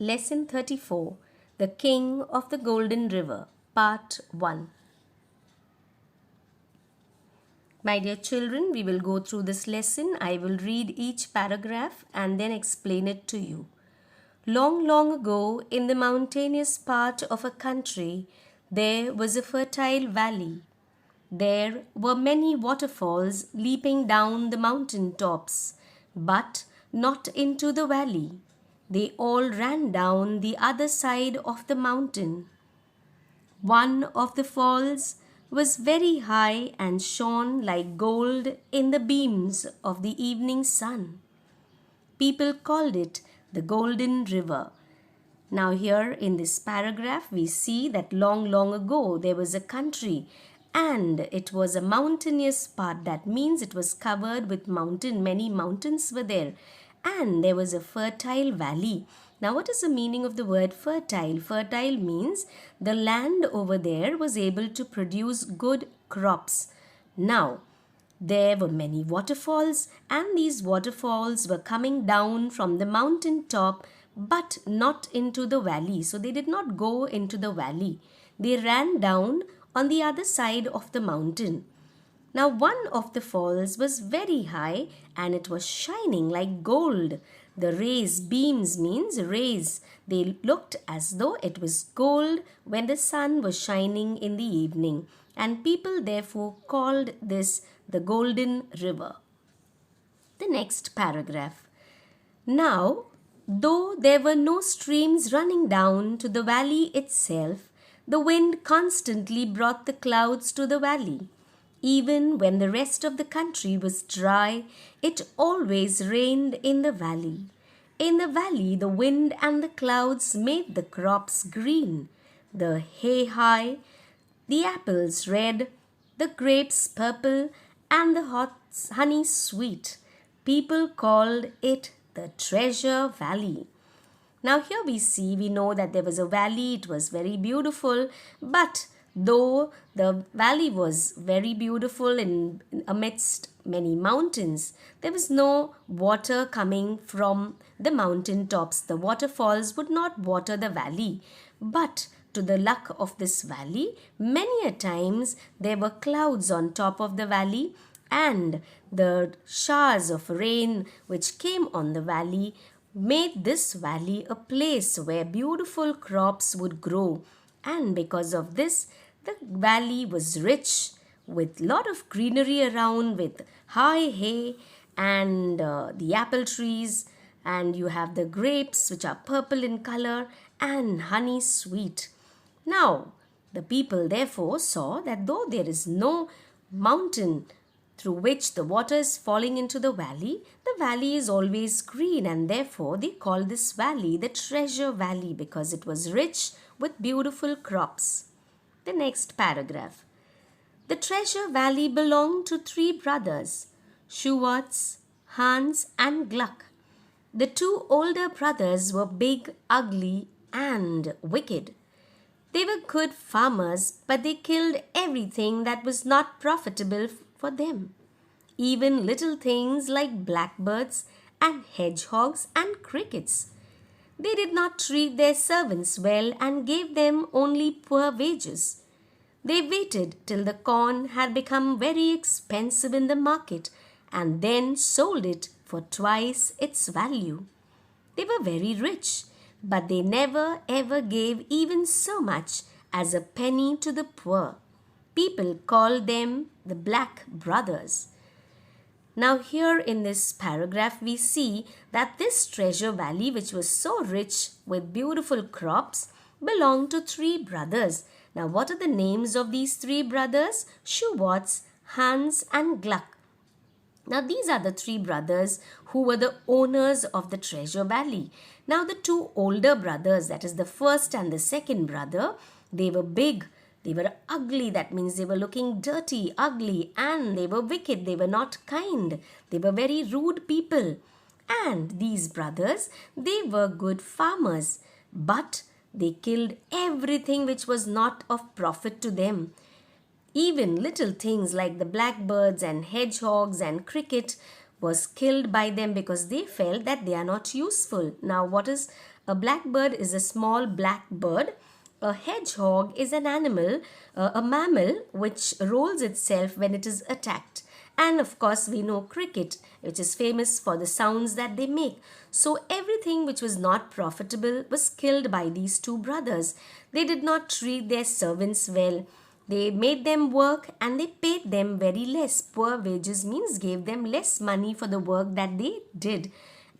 Lesson 34 The King of the Golden River, Part 1. My dear children, we will go through this lesson. I will read each paragraph and then explain it to you. Long, long ago, in the mountainous part of a country, there was a fertile valley. There were many waterfalls leaping down the mountain tops, but not into the valley. They all ran down the other side of the mountain. One of the falls was very high and shone like gold in the beams of the evening sun. People called it the Golden River. Now, here in this paragraph, we see that long, long ago there was a country and it was a mountainous part. That means it was covered with mountain. Many mountains were there, and there was a fertile valley. Now, what is the meaning of the word fertile? Fertile means the land over there was able to produce good crops. Now, there were many waterfalls, and these waterfalls were coming down from the mountain top, but not into the valley. So they did not go into the valley. They ran down on the other side of the mountain. Now, one of the falls was very high and it was shining like gold. The rays, beams means rays. They looked as though it was gold when the sun was shining in the evening. And people therefore called this the Golden River. The next paragraph. Now, though there were no streams running down to the valley itself, the wind constantly brought the clouds to the valley. Even when the rest of the country was dry, it always rained in the valley. In the valley, the wind and the clouds made the crops green, the hay high, the apples red, the grapes purple, and the honey sweet. People called it the Treasure Valley. Now here we know that there was a valley, it was very beautiful, but though the valley was very beautiful in amidst many mountains, there was no water coming from the mountain tops. The waterfalls would not water the valley, but to the luck of this valley, many a times there were clouds on top of the valley, and the showers of rain which came on the valley made this valley a place where beautiful crops would grow. And because of this, the valley was rich with lot of greenery around, with high hay and the apple trees, and you have the grapes which are purple in color and honey sweet. Now, the people therefore saw that though there is no mountain through which the water is falling into the valley is always green, and therefore they call this valley the Treasure Valley because it was rich with beautiful crops. The next paragraph. The Treasure Valley belonged to three brothers, Schwartz, Hans, and Gluck. The two older brothers were big, ugly, and wicked. They were good farmers, but they killed everything that was not profitable for them. Even little things like blackbirds and hedgehogs and crickets. They did not treat their servants well and gave them only poor wages. They waited till the corn had become very expensive in the market and then sold it for twice its value. They were very rich, but they never ever gave even so much as a penny to the poor. People called them the Black Brothers. Now here in this paragraph we see that this Treasure Valley, which was so rich with beautiful crops, belonged to three brothers. Now what are the names of these three brothers? Schwartz, Hans, and Gluck. Now these are the three brothers who were the owners of the Treasure Valley. Now the two older brothers, that is the first and the second brother, they were big. They were ugly, that means they were looking dirty, ugly, and they were wicked. They were not kind. They were very rude people. And these brothers, they were good farmers, but they killed everything which was not of profit to them. Even little things like the blackbirds and hedgehogs and cricket was killed by them because they felt that they are not useful. Now, what is a blackbird? Is a small black bird. A hedgehog is an animal, a mammal which rolls itself when it is attacked. And of course, we know cricket, which is famous for the sounds that they make. So, everything which was not profitable was killed by these two brothers. They did not treat their servants well. They made them work and they paid them very less. Poor wages means gave them less money for the work that they did.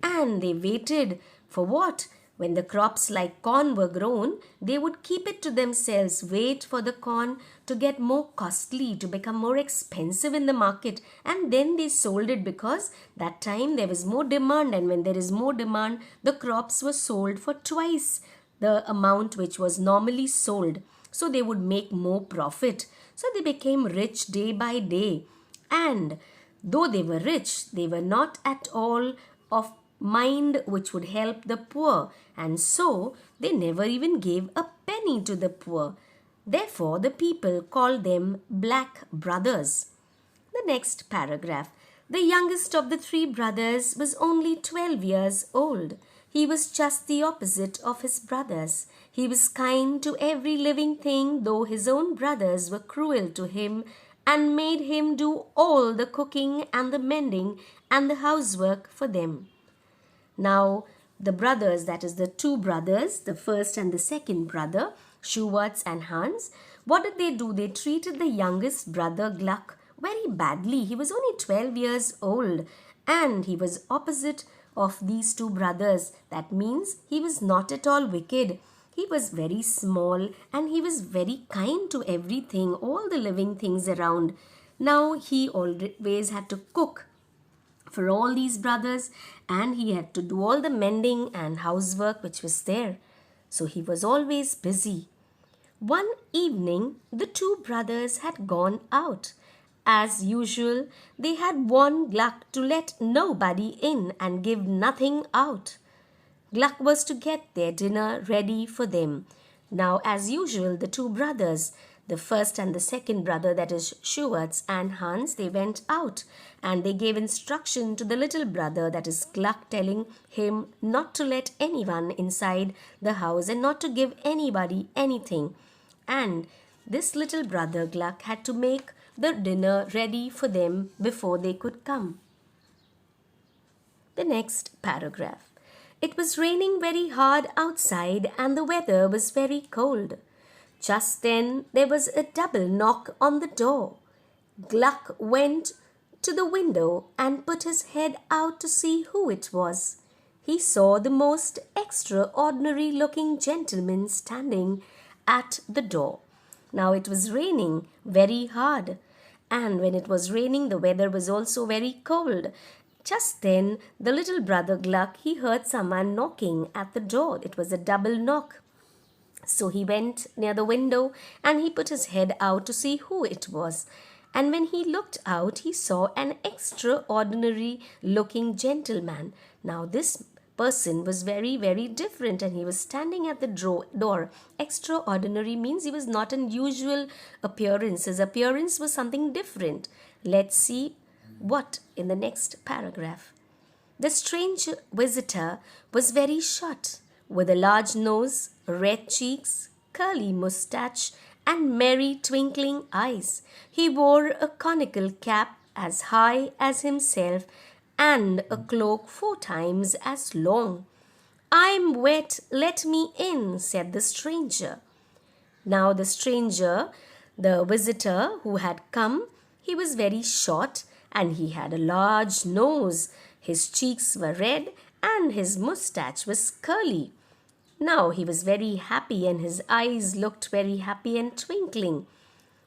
And they waited for what? When the crops like corn were grown, they would keep it to themselves, wait for the corn to get more costly, to become more expensive in the market, and then they sold it because that time there was more demand, and when there is more demand, the crops were sold for twice the amount which was normally sold. So they would make more profit. So they became rich day by day. And though they were rich, they were not at all of mind which would help the poor, and so they never even gave a penny to the poor. Therefore, the people called them black brothers. The next paragraph. The youngest of the three brothers was only 12 years old. He was just the opposite of his brothers. He was kind to every living thing, though his own brothers were cruel to him and made him do all the cooking and the mending and the housework for them. Now, the brothers, that is the two brothers, the first and the second brother, Schwartz and Hans, what did they do? They treated the youngest brother Gluck very badly. He was only 12 years old and he was opposite of these two brothers. That means he was not at all wicked. He was very small and he was very kind to everything, all the living things around. Now, he always had to cook for all these brothers and he had to do all the mending and housework which was there. So he was always busy. One evening, the two brothers had gone out. As usual, they had warned Gluck to let nobody in and give nothing out. Gluck was to get their dinner ready for them. Now, as usual, the two brothers, the first and the second brother, that is Schwartz and Hans, they went out and they gave instruction to the little brother, that is Gluck, telling him not to let anyone inside the house and not to give anybody anything. And this little brother Gluck had to make the dinner ready for them before they could come. The next paragraph. It was raining very hard outside and the weather was very cold. Just then there was a double knock on the door. Gluck went to the window and put his head out to see who it was. He saw the most extraordinary looking gentleman standing at the door. Now it was raining very hard, and when it was raining the weather was also very cold. Just then the little brother Gluck, he heard someone knocking at the door. It was a double knock. So he went near the window and he put his head out to see who it was. And when he looked out, he saw an extraordinary looking gentleman. Now this person was very, very different and he was standing at the door. Extraordinary means he was not an usual appearance. His appearance was something different. Let's see what in the next paragraph. The strange visitor was very short, with a large nose, red cheeks, curly moustache, and merry twinkling eyes. He wore a conical cap as high as himself and a cloak 4 times as long. "I'm wet, let me in," said the stranger. Now the stranger, the visitor who had come, he was very short and he had a large nose. His cheeks were red and his moustache was curly. Now he was very happy and his eyes looked very happy and twinkling.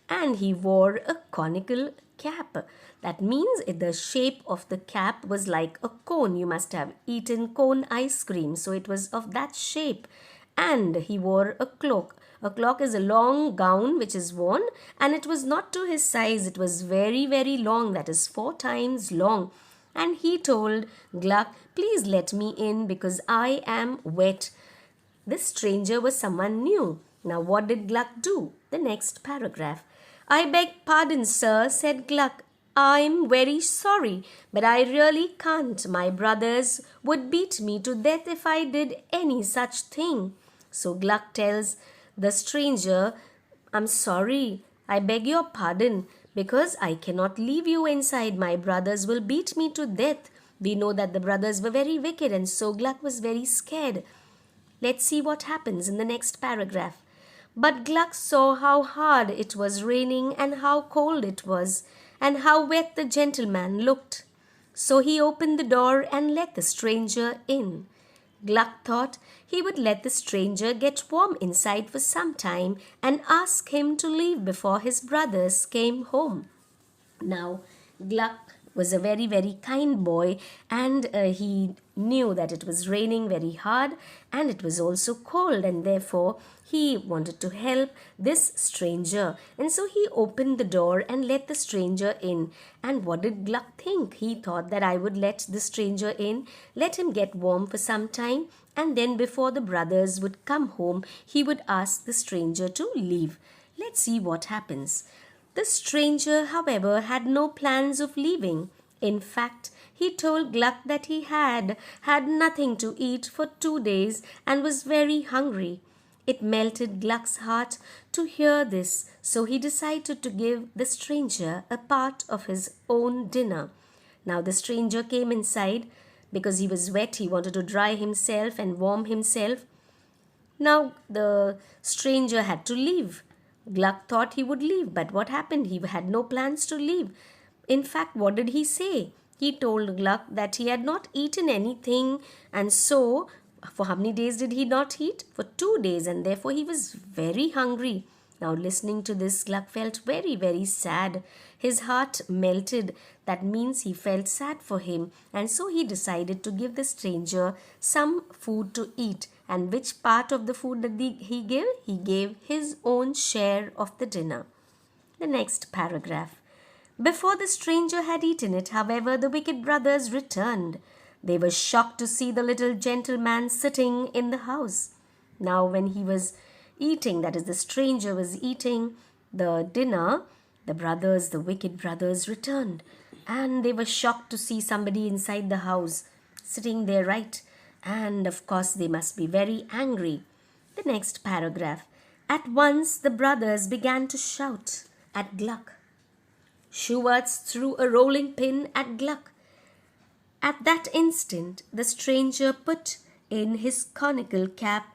And he wore a conical cap. That means the shape of the cap was like a cone. You must have eaten cone ice cream. So it was of that shape. And he wore a cloak. A cloak is a long gown which is worn, and it was not to his size. It was very, very long. That is 4 times long. And he told Gluck, "Please let me in because I am wet." This stranger was someone new. Now what did Gluck do? The next paragraph. "I beg pardon, sir," said Gluck. I'm very sorry, but I really can't. My brothers would beat me to death if I did any such thing. So Gluck tells the stranger, I'm sorry, I beg your pardon, because I cannot leave you inside. My brothers will beat me to death. We know that the brothers were very wicked, and so Gluck was very scared. Let's see what happens in the next paragraph. But Gluck saw how hard it was raining and how cold it was, and how wet the gentleman looked. So he opened the door and let the stranger in. Gluck thought he would let the stranger get warm inside for some time and ask him to leave before his brothers came home. Now, Gluck was a very, very kind boy, and he knew that it was raining very hard and it was also cold, and therefore he wanted to help this stranger. And so he opened the door and let the stranger in. And what did Gluck think? He thought that I would let the stranger in, let him get warm for some time, and then before the brothers would come home, he would ask the stranger to leave. Let's see what happens. The stranger, however, had no plans of leaving. In fact, he told Gluck that he had had nothing to eat for 2 days and was very hungry. It melted Gluck's heart to hear this, so he decided to give the stranger a part of his own dinner. Now the stranger came inside. Because he was wet, he wanted to dry himself and warm himself. Now the stranger had to leave. Gluck thought he would leave, but what happened? He had no plans to leave. In fact, what did he say? He told Gluck that he had not eaten anything, and so for how many days did he not eat? For 2 days, and therefore he was very hungry. Now, listening to this, Gluck felt very, very sad. His heart melted. That means he felt sad for him, and so he decided to give the stranger some food to eat. And which part of the food did he give? He gave his own share of the dinner. The next paragraph. Before the stranger had eaten it, however, the wicked brothers returned. They were shocked to see the little gentleman sitting in the house. Now, when he was eating, that is, the stranger was eating the dinner, the wicked brothers returned. And they were shocked to see somebody inside the house, sitting there, right? And of course, they must be very angry. The next paragraph. At once, the brothers began to shout at Gluck. Schwartz threw a rolling pin at Gluck. At that instant, the stranger put in his conical cap,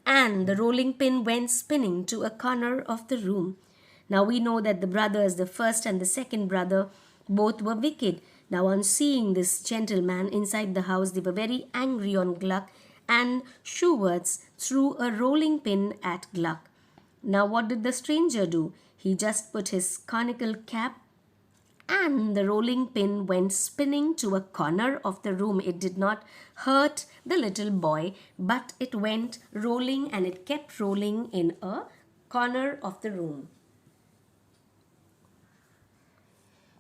and the rolling pin went spinning to a corner of the room. Now we know that the brothers, the first and the second brother, both were wicked. Now on seeing this gentleman inside the house, they were very angry on Gluck, and Schwartz threw a rolling pin at Gluck. Now what did the stranger do? He just put his conical cap, and the rolling pin went spinning to a corner of the room. It did not hurt the little boy, but it went rolling, and it kept rolling in a corner of the room.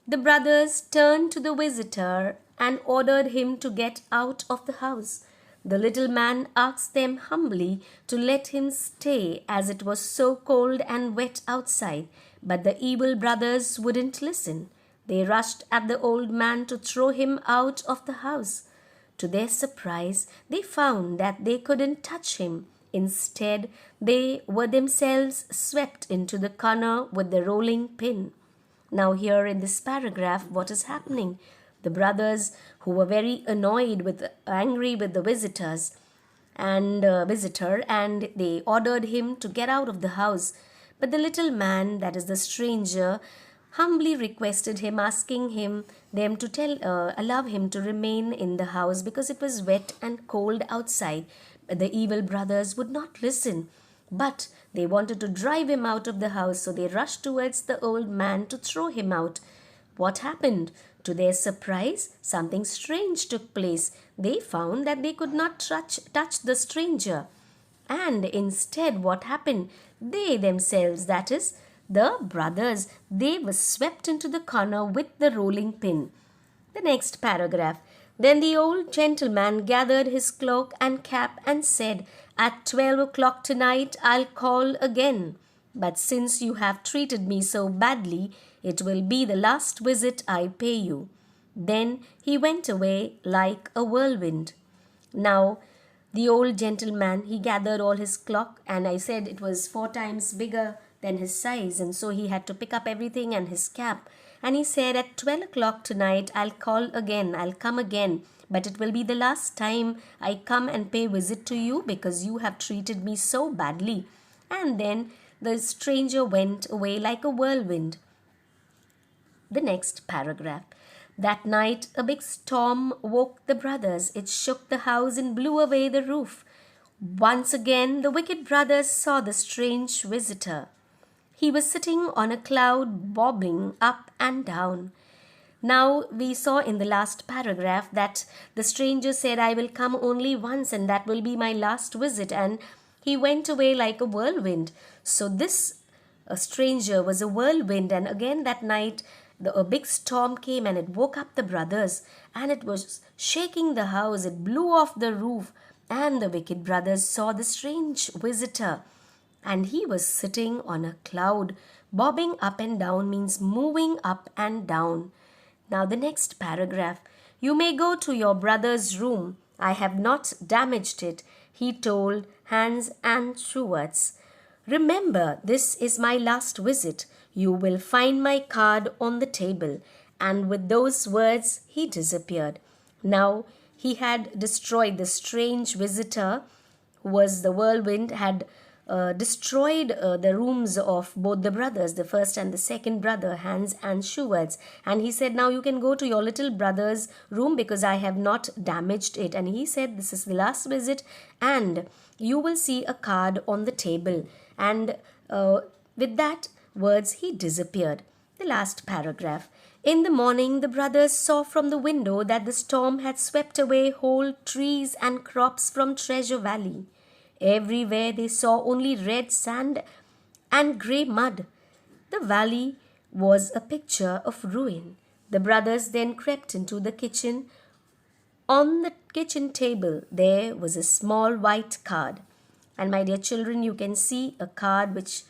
The brothers turned to the visitor and ordered him to get out of the house. The little man asked them humbly to let him stay, as it was so cold and wet outside, but the evil brothers wouldn't listen. They rushed at the old man to throw him out of the house. To their surprise, they found that they couldn't touch him. Instead, they were themselves swept into the corner with the rolling pin. Now here in this paragraph, what is happening? The brothers, who were very angry with the visitor, and they ordered him to get out of the house. But the little man, that is the stranger, humbly requested him, asking them to allow him to remain in the house because it was wet and cold outside. But the evil brothers would not listen, but they wanted to drive him out of the house, so they rushed towards the old man to throw him out. What happened? To their surprise, something strange took place. They found that they could not touch the stranger. And instead, what happened? They themselves, that is, the brothers, they were swept into the corner with the rolling pin. The next paragraph. Then the old gentleman gathered his cloak and cap and said, "At 12 o'clock tonight I'll call again. But since you have treated me so badly, It will be the last visit I pay you." Then he went away like a whirlwind. Now, the old gentleman, he gathered all his clock, and I said it was 4 times bigger than his size, and so he had to pick up everything and his cap. And he said, "At 12 o'clock tonight, I'll call again, I'll come again, but it will be the last time I come and pay visit to you because you have treated me so badly." And then the stranger went away like a whirlwind. The next paragraph. That night a big storm woke the brothers. It shook the house and blew away the roof. Once again the wicked brothers saw the strange visitor. He was sitting on a cloud, bobbing up and down. Now we saw in the last paragraph that the stranger said, "I will come only once and that will be my last visit," and he went away like a whirlwind. So this stranger was a whirlwind, and again that night a big storm came and it woke up the brothers and it was shaking the house. It blew off the roof, and the wicked brothers saw the strange visitor, and he was sitting on a cloud. Bobbing up and down means moving up and down. Now the next paragraph. "You may go to your brother's room. I have not damaged it," he told Hans and Schwartz. "Remember, this is my last visit. You will find my card on the table." And with those words, he disappeared. Now he had destroyed the strange visitor, who was the whirlwind, had destroyed the rooms of both the brothers, the first and the second brother, Hans and Schwartz. And he said, "Now you can go to your little brother's room because I have not damaged it." And he said, "This is the last visit and you will see a card on the table." And with that words, he disappeared. The last paragraph. In the morning, the brothers saw from the window that the storm had swept away whole trees and crops from Treasure Valley. Everywhere they saw only red sand and grey mud. The valley was a picture of ruin. The brothers then crept into the kitchen. On the kitchen table there was a small white card. And my dear children, you can see a card which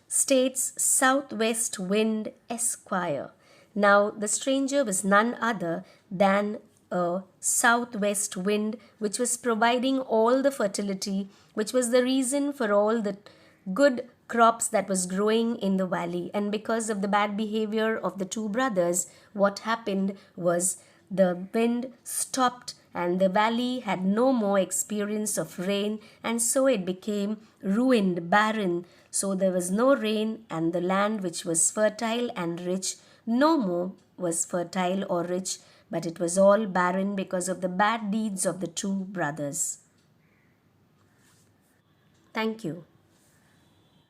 states Southwest Wind, Esquire. Now the stranger was none other than a southwest wind which was providing all the fertility, which was the reason for all the good crops that was growing in the valley. And because of the bad behavior of the two brothers, what happened was the wind stopped and the valley had no more experience of rain, and so it became ruined, barren. So there was no rain, and the land which was fertile and rich no more was fertile or rich, but it was all barren because of the bad deeds of the two brothers. Thank you.